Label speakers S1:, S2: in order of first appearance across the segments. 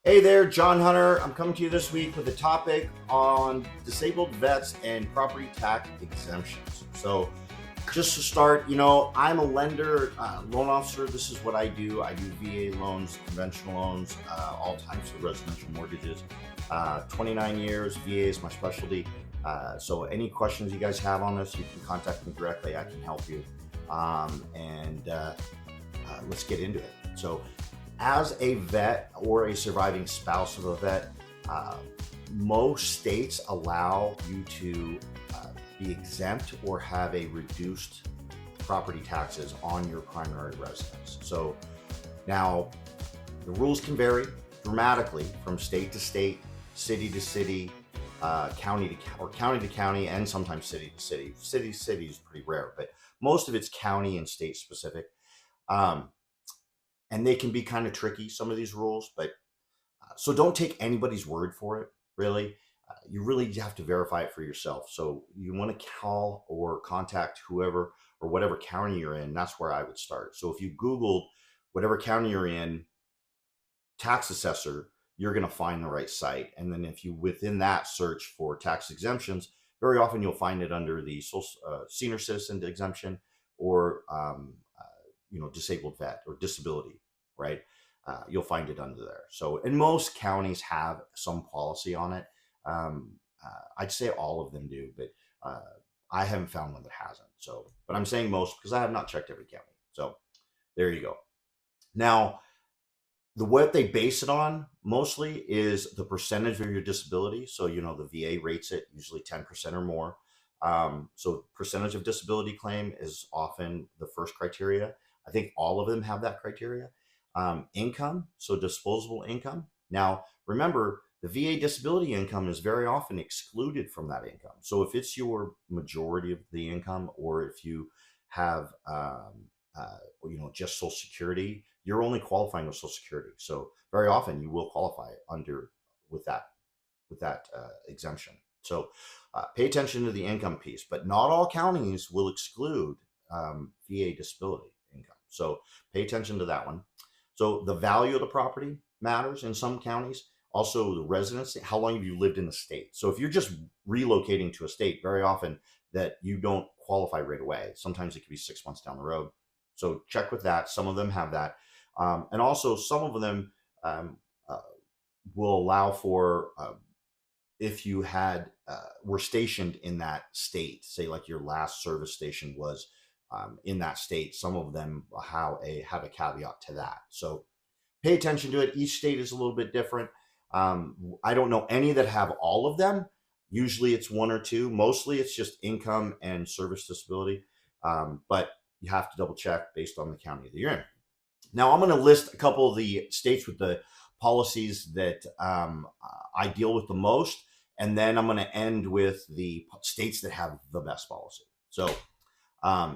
S1: Hey there, John Hunter. I'm coming to you this week with a topic on disabled vets and property tax exemptions. So, just to start, I'm a lender, loan officer. This is what I do. I do VA loans, conventional loans, all types of residential mortgages. 29 years, VA is my specialty. So, any questions you guys have on this, you can contact me directly. I can help you. And let's get into it. So, as a vet or a surviving spouse of a vet, uh, most states allow you to be exempt or have a reduced property taxes on your primary residence. So now the rules can vary dramatically from state to state, city to city, county to county, and sometimes city to city. City to city is pretty rare, but most of it's county and state specific. Um, and they can be kind of tricky, some of these rules, but so don't take anybody's word for it, really. You really have to verify it for yourself. So you want to call or contact whoever or whatever county you're in. That's where I would start. So if you Googled whatever county you're in, tax assessor, you're going to find the right site. And then if you within that search for tax exemptions, very often you'll find it under the senior citizen exemption or disabled vet or disability, right? You'll find it under there. So, and most counties have some policy on it. I'd say all of them do, but I haven't found one that hasn't. So, but I'm saying most because I have not checked every county. So, there you go. Now, what they base it on mostly is the percentage of your disability. So, the VA rates it usually 10% or more. So, percentage of disability claim is often the first criteria. I think all of them have that criteria. Income, so disposable income. Now, remember, the VA disability income is very often excluded from that income. So if it's your majority of the income, or if you have, just Social Security, you're only qualifying with Social Security. So very often you will qualify under with that exemption. So pay attention to the income piece, but not all counties will exclude VA disability income. So pay attention to that one. So the value of the property matters in some counties. Also, the residency, how long have you lived in the state? So if you're just relocating to a state, very often that you don't qualify right away. Sometimes it could be 6 months down the road. So check with that. Some of them have that. And also some of them uh, will allow for if you were stationed in that state, say like your last service station was in that state. Some of them have a caveat to that. So pay attention to it. Each state is a little bit different. I don't know any that have all of them. Usually it's one or two. Mostly it's just income and service disability. But you have to double check based on the county that you're in. Now I'm going to list a couple of the states with the policies that I deal with the most. And then I'm going to end with the states that have the best policy. So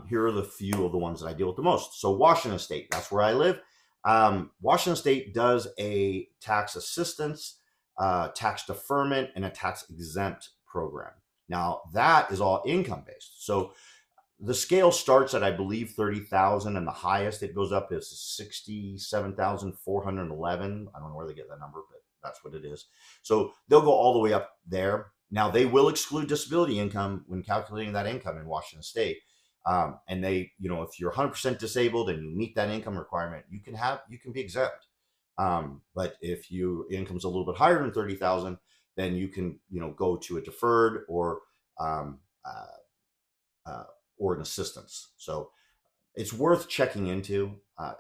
S1: here are the few of the ones that I deal with the most. So Washington State, that's where I live. Washington State does a tax assistance, tax deferment, and a tax exempt program. Now that is all income based. So the scale starts at, I believe, 30,000, and the highest it goes up is 67,411. I don't know where they get that number, but that's what it is. So they'll go all the way up there. Now they will exclude disability income when calculating that income in Washington State. And they, if you're 100% disabled and you meet that income requirement, you can be exempt. But if your income's a little bit higher than 30,000, then you can, go to a deferred or an assistance. So it's worth checking into.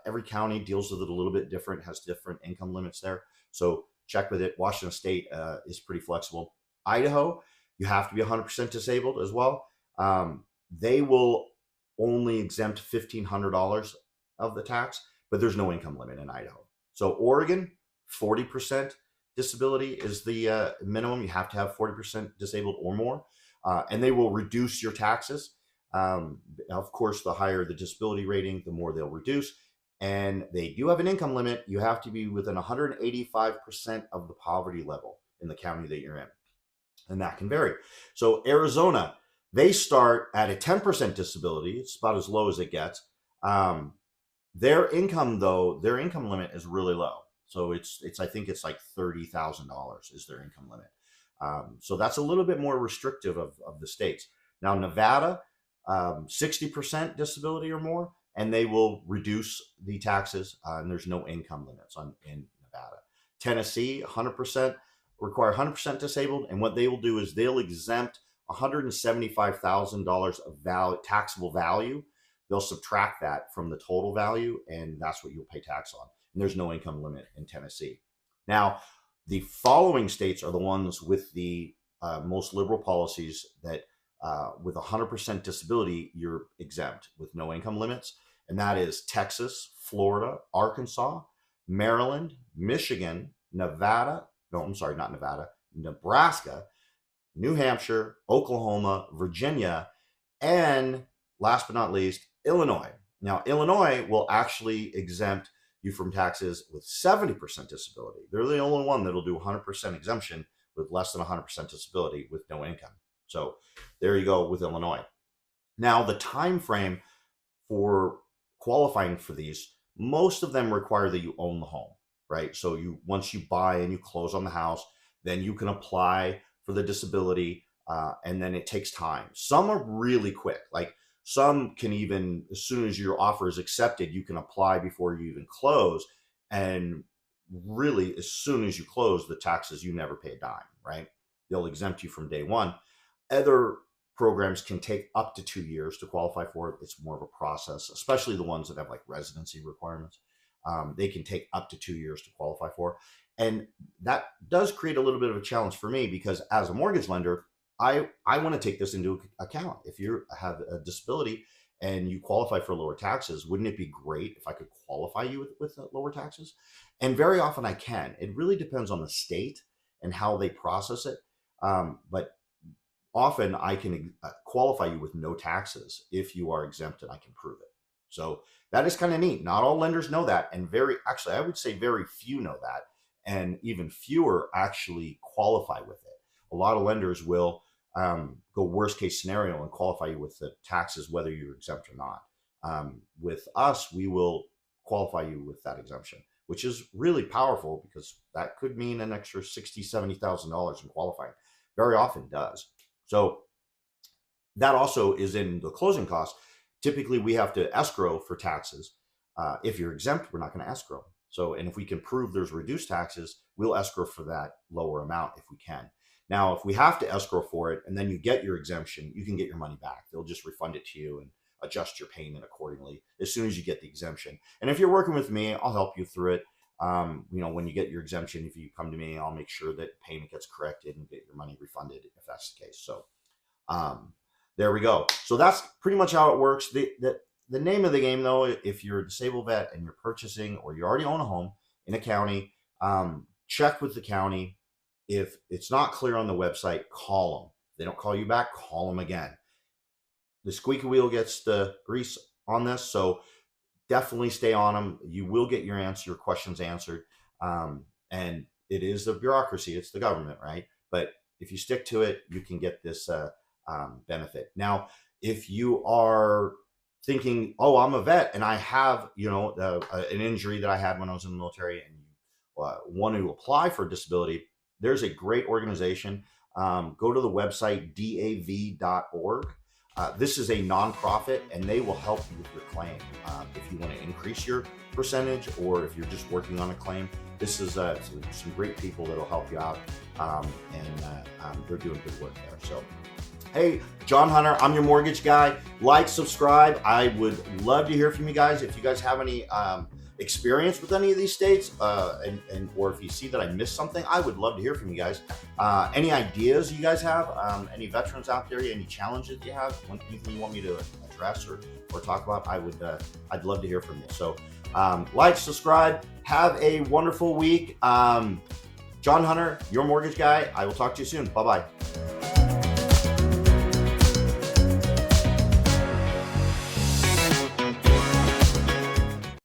S1: Every county deals with it a little bit different, has different income limits there. So check with it. Washington State is pretty flexible. Idaho, you have to be 100% disabled as well. They will only exempt $1,500 of the tax, but there's no income limit in Idaho. So Oregon, 40% disability is the minimum. You have to have 40% disabled or more, and they will reduce your taxes. Of course, the higher the disability rating, the more they'll reduce. And they do have an income limit. You have to be within 185% of the poverty level in the county that you're in. And that can vary. So Arizona, they start at a 10% disability. It's about as low as it gets. Their income limit is really low. So I think it's like $30,000 is their income limit. So that's a little bit more restrictive of the states. Now, Nevada, 60% disability or more, and they will reduce the taxes, and there's no income limits in Nevada. Tennessee, 100%, require 100% disabled, and what they will do is they'll exempt $175,000 of taxable value. They'll subtract that from the total value, and that's what you'll pay tax on. And there's no income limit in Tennessee. Now, the following states are the ones with the most liberal policies that with 100% disability, you're exempt with no income limits. And that is Texas, Florida, Arkansas, Maryland, Michigan, Nevada. No, I'm sorry, not Nevada, Nebraska, New Hampshire, Oklahoma, Virginia, and last but not least, Illinois. Now, Illinois will actually exempt you from taxes with 70% disability. They're the only one that'll do 100% exemption with less than 100% disability with no income. So there you go with Illinois. Now, the time frame for qualifying for these, most of them require that you own the home, right? So once you buy and you close on the house, then you can apply for the disability, and then it takes time. Some are really quick. Like some can even, as soon as your offer is accepted, you can apply before you even close. And really, as soon as you close, the taxes, you never pay a dime, right? They'll exempt you from day one. Other programs can take up to 2 years to qualify for it. It's more of a process, especially the ones that have like residency requirements. They can take up to 2 years to qualify for. And that does create a little bit of a challenge for me because as a mortgage lender, I want to take this into account. If you have a disability and you qualify for lower taxes, wouldn't it be great if I could qualify you with lower taxes? And very often I can. It really depends on the state and how they process it. But often I can qualify you with no taxes if you are exempt and I can prove it. So that is kind of neat. Not all lenders know that. And I would say very few know that. And even fewer actually qualify with it. A lot of lenders will go worst case scenario and qualify you with the taxes, whether you're exempt or not. With us, we will qualify you with that exemption, which is really powerful because that could mean an extra $60,000, $70,000 in qualifying. Very often does. So that also is in the closing costs. Typically, we have to escrow for taxes. If you're exempt, we're not going to escrow. So, and if we can prove there's reduced taxes, we'll escrow for that lower amount if we can. Now, if we have to escrow for it and then you get your exemption, you can get your money back. They'll just refund it to you and adjust your payment accordingly as soon as you get the exemption. And if you're working with me, I'll help you through it. When you get your exemption, if you come to me, I'll make sure that payment gets corrected and get your money refunded if that's the case. So there we go. So that's pretty much how it works. The name of the game, though, if you're a disabled vet and you're purchasing or you already own a home in a county, check with the county. If it's not clear on the website, call them. If they don't call you back, call them again. The squeaky wheel gets the grease on this, so definitely stay on them. You will get your questions answered. And it is the bureaucracy, it's the government, right? But if you stick to it, you can get this benefit. Now, if you are thinking, oh, I'm a vet and I have, an injury that I had when I was in the military and you want to apply for disability, there's a great organization. Go to the website, dav.org. This is a nonprofit and they will help you with your claim. If you want to increase your percentage or if you're just working on a claim, this is some great people that will help you out. And they're doing good work there. So, hey, John Hunter, I'm your mortgage guy. Like, subscribe. I would love to hear from you guys. If you guys have any experience with any of these states, or if you see that I missed something, I would love to hear from you guys. Any ideas you guys have? Any veterans out there? Any challenges you have? Anything you want me to address or talk about? I'd love to hear from you. So, like, subscribe. Have a wonderful week. John Hunter, your mortgage guy. I will talk to you soon. Bye-bye.